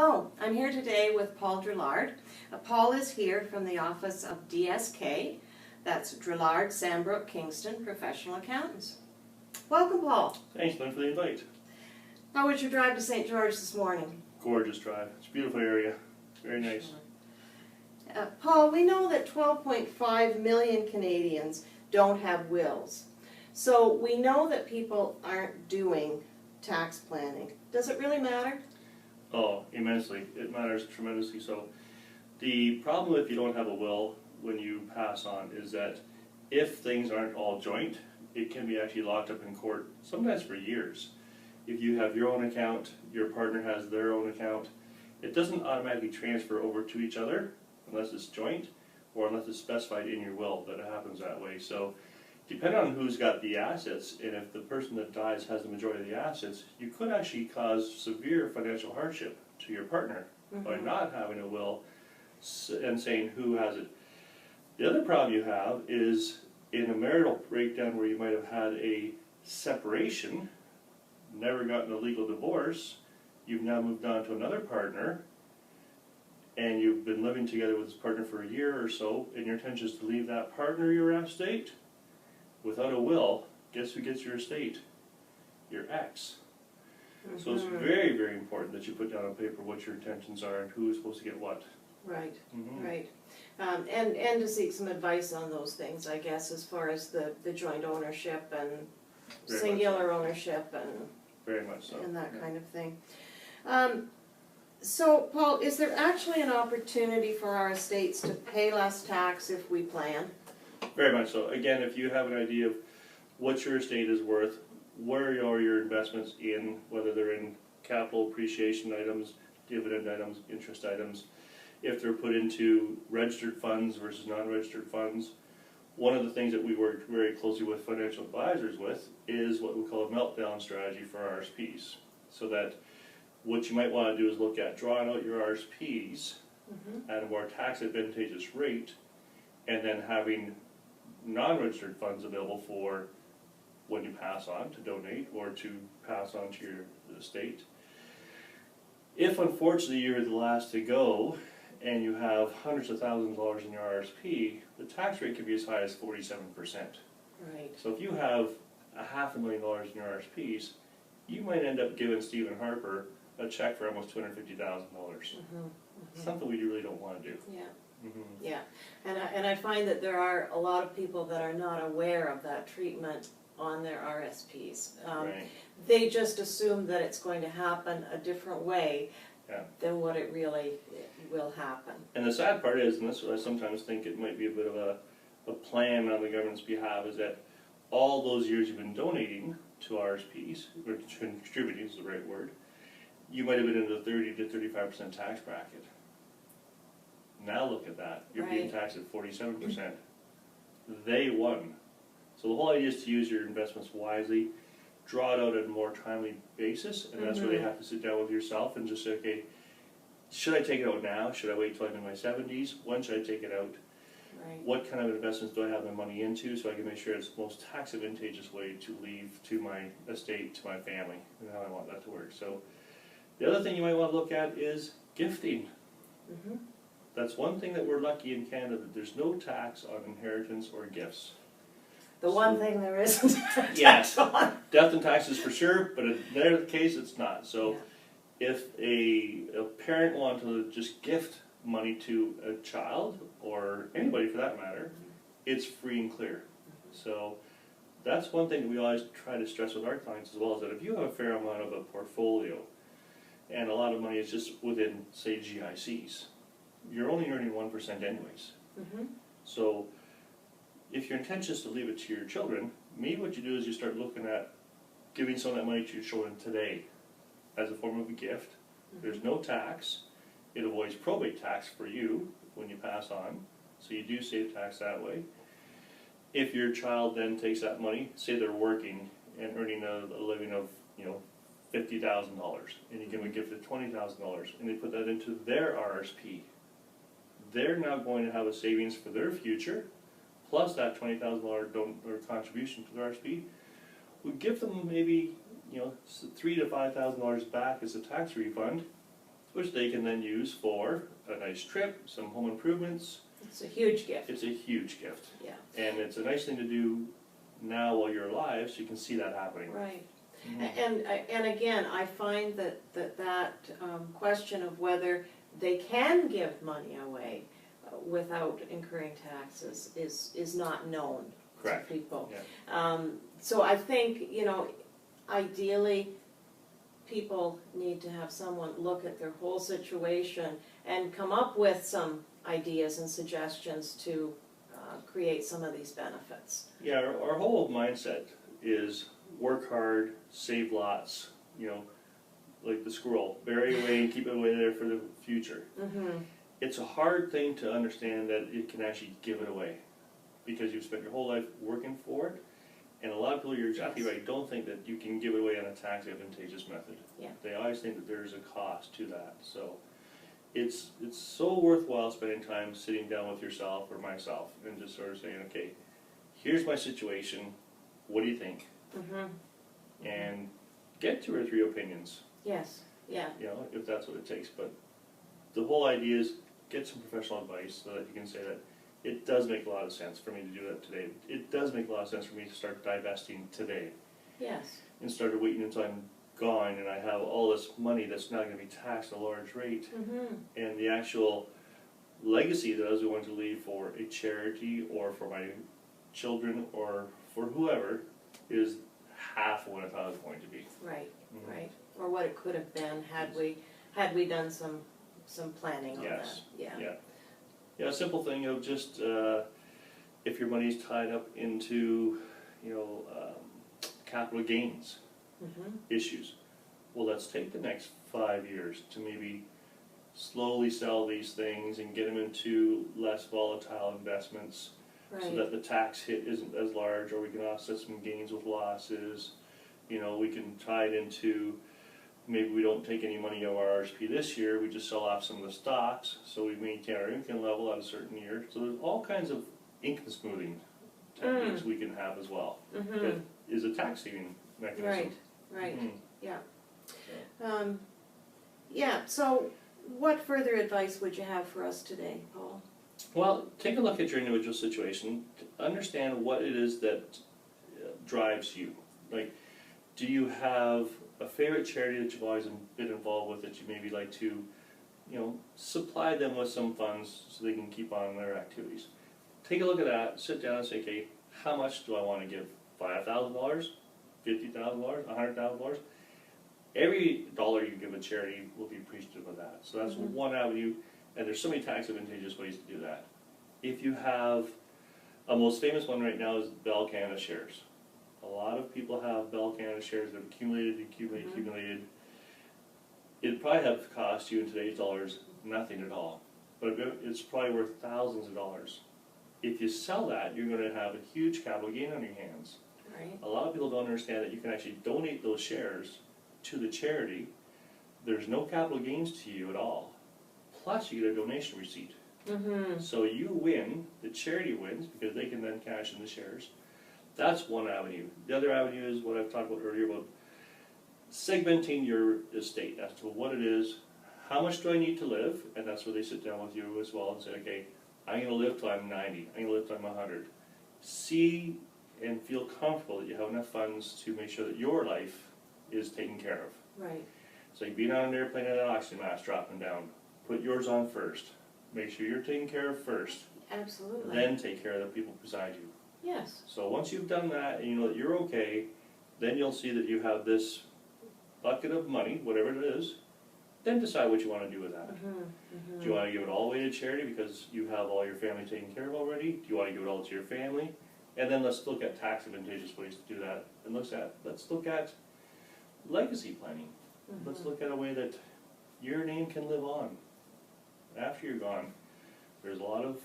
Hello, I'm here today with Paul Drouillard. Paul is here from the office of DSK, that's Drouillard, Sandbrook, Kingston Professional Accountants. Welcome, Paul. Thanks, Lynn, for the invite. How was your drive to St. George this morning? Gorgeous drive. It's a beautiful area. Very nice. Paul, we know that 12.5 million Canadians don't have wills. So we know that people aren't doing tax planning. Does it really matter? Oh, immensely. It matters tremendously. So the problem if you don't have a will when you pass on is that if things aren't all joint, it can be actually locked up in court, sometimes for years. If you have your own account, your partner has their own account, it doesn't automatically transfer over to each other unless it's joint or unless it's specified in your will that it happens that way. So depending on who's got the assets, and if the person that dies has the majority of the assets, you could actually cause severe financial hardship to your partner by not having a will and saying who has it. The other problem you have is in a marital breakdown where you might have had a separation, never gotten a legal divorce, you've now moved on to another partner, and you've been living together with this partner for a year or so, and your intention is to leave that partner your estate. Without a will, guess who gets your estate? Your ex. So it's very, very important that you put down on paper what your intentions are and who is supposed to get what. Right, right. And to seek some advice on those things, I guess, as far as the joint ownership and Very singular ownership and very much so. And that kind of thing. So, Paul, is there actually an opportunity for our estates to pay less tax if we plan? Very much so. Again, if you have an idea of what your estate is worth, where are your investments in, whether they're in capital appreciation items, dividend items, interest items, if they're put into registered funds versus non-registered funds. One of the things that we work very closely with financial advisors with is what we call a meltdown strategy for RSPs. So that what you might want to do is look at drawing out your RSPs at a more tax advantageous rate, and then having non-registered funds available for when you pass on to donate or to pass on to your estate. If unfortunately you're the last to go and you have hundreds of thousands of dollars in your RSP, the tax rate can be as high as 47%. Right. So if you have $500,000 in your RSPs, you might end up giving Stephen Harper a check for almost $250,000. Something we really don't want to do. Yeah. Yeah, and I find that there are a lot of people that are not aware of that treatment on their RSPs. Right. They just assume that it's going to happen a different way than what it really will happen. And the sad part is, and this is what I sometimes think it might be a bit of a plan on the government's behalf, is that all those years you've been donating to RSPs, or contributing is the right word, you might have been in the 30 to 35% tax bracket. Now look at that. You're being taxed at 47%. They won. So the whole idea is to use your investments wisely, draw it out at a more timely basis, and that's where they have to sit down with yourself and just say, okay, should I take it out now? Should I wait till I'm in my 70s? When should I take it out? Right. What kind of investments do I have my money into so I can make sure it's the most tax advantageous way to leave to my estate, to my family, and how I want that to work. So the other thing you might want to look at is gifting. That's one thing that we're lucky in Canada, that there's no tax on inheritance or gifts. The one thing there isn't yes, death and taxes for sure, but in their case it's not. So if a parent wanted to just gift money to a child, or anybody for that matter, it's free and clear. So that's one thing that we always try to stress with our clients as well, is that if you have a fair amount of a portfolio, and a lot of money is just within, say, GICs, you're only earning 1% anyways. So if your intention is to leave it to your children, maybe what you do is you start looking at giving some of that money to your children today as a form of a gift. There's no tax. It avoids probate tax for you when you pass on, so you do save tax that way. If your child then takes that money, say they're working and earning a living of, $50,000, and you give them a gift of $20,000, and they put that into their RSP, they're now going to have a savings for their future, plus that $20,000 or contribution to the RSP, would give them maybe $3,000 to $5,000 back as a tax refund, which they can then use for a nice trip, some home improvements. It's a huge gift. It's a huge gift. Yeah. And it's a nice thing to do now while you're alive, so you can see that happening. Right. Mhm. And again, I find that question of whether they can give money away without incurring taxes is not known Correct. to people. Yeah. So I think, ideally, people need to have someone look at their whole situation and come up with some ideas and suggestions to create some of these benefits. Yeah, our whole mindset is work hard, save lots, like the squirrel, bury away and keep it away there for the future. Mm-hmm. It's a hard thing to understand that it can actually give it away because you've spent your whole life working for it. And a lot of people, you're exactly right, don't think that you can give it away on a tax advantageous method. Yeah. They always think that there's a cost to that. So it's so worthwhile spending time sitting down with yourself or myself and just sort of saying, okay, here's my situation, what do you think? Mm-hmm. And get 2 or 3 opinions, Yes, yeah. if that's what it takes. But the whole idea is get some professional advice so that you can say that it does make a lot of sense for me to do that today. It does make a lot of sense for me to start divesting today Yes. instead of waiting until I'm gone and I have all this money that's not going to be taxed at a large rate. Mm-hmm. And the actual legacy that I was going to leave for a charity or for my children or for whoever is half of what I thought it was going to be. Right, Mhm. right. Or what it could have been had we done some planning on Yes. that. Yeah. Yeah, a simple thing of just if your money's tied up into capital gains Mm-hmm. issues, well, let's take the next 5 years to maybe slowly sell these things and get them into less volatile investments so Right. that the tax hit isn't as large, or we can offset some gains with losses. We can tie it into maybe we don't take any money out of our RSP this year, we just sell off some of the stocks so we maintain our income level at a certain year. So there's all kinds of income smoothing techniques we can have as well. Mm-hmm. That is a tax saving mechanism. Right, Mhm. yeah. So, Yeah, so what further advice would you have for us today, Paul? well, take a look at your individual situation, understand what it is that drives you. Like, do you have a favorite charity that you've always been involved with that you maybe like to, supply them with some funds so they can keep on their activities? Take a look at that, sit down and say, okay, how much do I want to give? $5,000? $50,000? $100,000? Every dollar you give a charity will be appreciative of that. So that's one avenue, and there's so many tax advantageous ways to do that. If you have, a most famous one right now is Bell Canada shares. A lot of people have Bell Canada shares that have accumulated. It'd probably have cost you in today's dollars nothing at all, but it's probably worth thousands of dollars. If you sell that, you're going to have a huge capital gain on your hands. Right. A lot of people don't understand that you can actually donate those shares to the charity. There's no capital gains to you at all. Plus you get a donation receipt. Mm-hmm. So you win, the charity wins because they can then cash in the shares. That's one avenue. The other avenue is what I've talked about earlier about segmenting your estate as to what it is, how much do I need to live, and that's where they sit down with you as well and say, okay, I'm going to live till I'm 90, I'm going to live till I'm 100. See and feel comfortable that you have enough funds to make sure that your life is taken care of. Right. So you've been on an airplane and an oxygen mask dropping down. Put yours on first. Make sure you're taken care of first. Absolutely. Then take care of the people beside you. Yes. So once you've done that and you know that you're okay, then you'll see that you have this bucket of money, whatever it is, then decide what you want to do with that. Do you want to give it all away to charity because you have all your family taken care of already? Do you want to give it all to your family? And then let's look at tax advantageous ways to do that. And let's look at legacy planning. Let's look at a way that your name can live on after you're gone. There's a lot of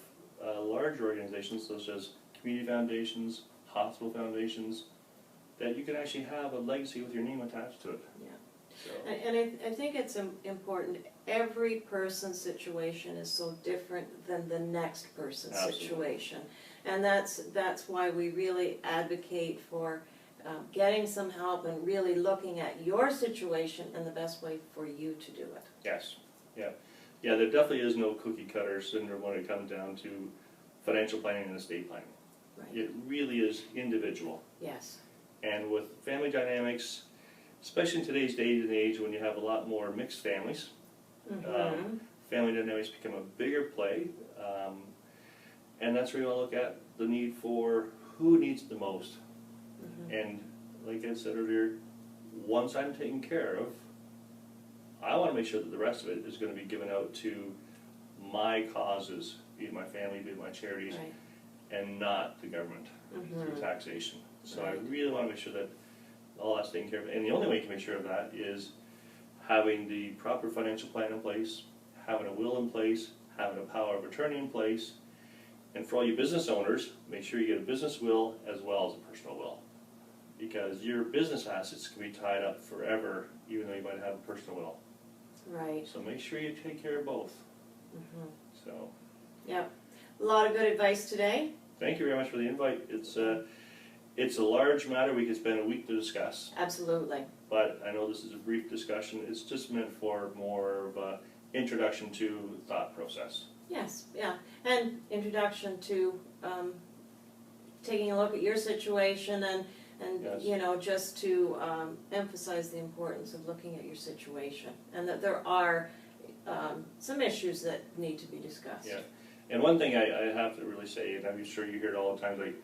large organizations such as community foundations, hospital foundations, that you can actually have a legacy with your name attached to it. Yeah. So, And I think it's important. Every person's situation is so different than the next person's Absolutely. situation. And that's why we really advocate for getting some help and really looking at your situation and the best way for you to do it. yes, Yeah, there definitely is no cookie cutter syndrome when it comes down to financial planning and estate planning. Right. It really is individual. Yes. And with family dynamics, especially in today's day and age when you have a lot more mixed families, family dynamics become a bigger play. And that's where you want to look at the need for who needs the most. And like I said earlier, once I'm taken care of, I want to make sure that the rest of it is going to be given out to my causes, be it my family, be it my charities, Right. and not the government through taxation. So I Right. really want to make sure that all that's taken care of. And the only way you can make sure of that is having the proper financial plan in place, having a will in place, having a power of attorney in place, and for all you business owners, make sure you get a business will as well as a personal will. Because your business assets can be tied up forever, even though you might have a personal will. Right. So make sure you take care of both. So, Yep. A lot of good advice today. thank you very much for the invite. It's a large matter. We could spend a week to discuss, Absolutely. but I know this is a brief discussion. It's just meant for more of a introduction to the thought process. Yes, yeah. And introduction to taking a look at your situation and Yes. you know, just to emphasize the importance of looking at your situation and that there are some issues that need to be discussed. Yeah. And one thing I have to really say, and I'm sure you hear it all the time, like,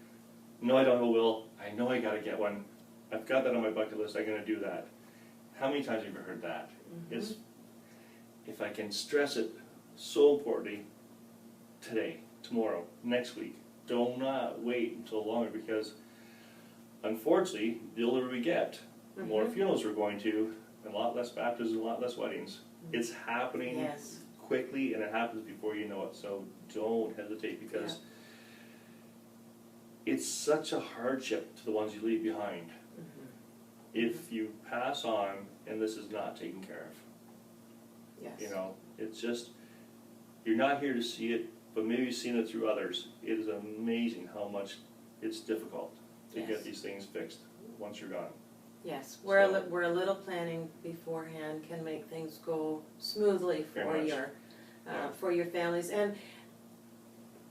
no, I don't have a will. I know I got to get one. I've got that on my bucket list. I'm going to do that. How many times have you ever heard that? It's, if I can stress it so importantly, today, tomorrow, next week, do not wait until longer because unfortunately, the older we get, the more funerals we're going to, and a lot less baptisms, a lot less weddings. It's happening Yes. quickly and it happens before you know it. So don't hesitate because it's such a hardship to the ones you leave behind. If you pass on and this is not taken care of. Yes. You know, it's just, you're not here to see it, but maybe you've seen it through others. It is amazing how much it's difficult to Yes. get these things fixed once you're gone. Yes, where a little planning beforehand can make things go smoothly Very for much. your Yeah. for your families. And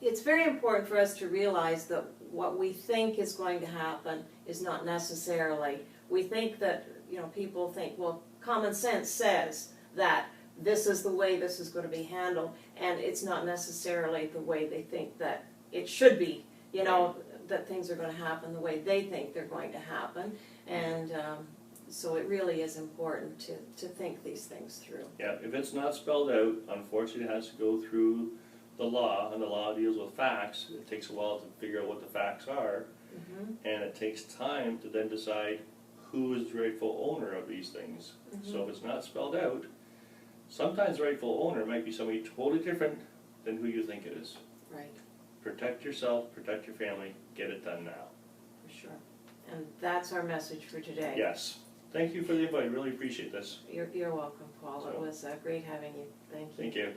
it's very important for us to realize that what we think is going to happen is not necessarily. We think that, you know, people think, well, common sense says that this is the way this is going to be handled, and it's not necessarily the way they think that it should be. You know, that things are going to happen the way they think they're going to happen. And so it really is important to think these things through. Yeah, if it's not spelled out, unfortunately it has to go through the law, and the law deals with facts. It takes a while to figure out what the facts are, and it takes time to then decide who is the rightful owner of these things. So if it's not spelled out, sometimes the rightful owner might be somebody totally different than who you think it is. Right, Protect yourself, protect your family, get it done now. for sure. And that's our message for today. Yes. Thank you for the invite, really appreciate this. You're welcome, Paul. It So- was great having you. Thank you. Thank you.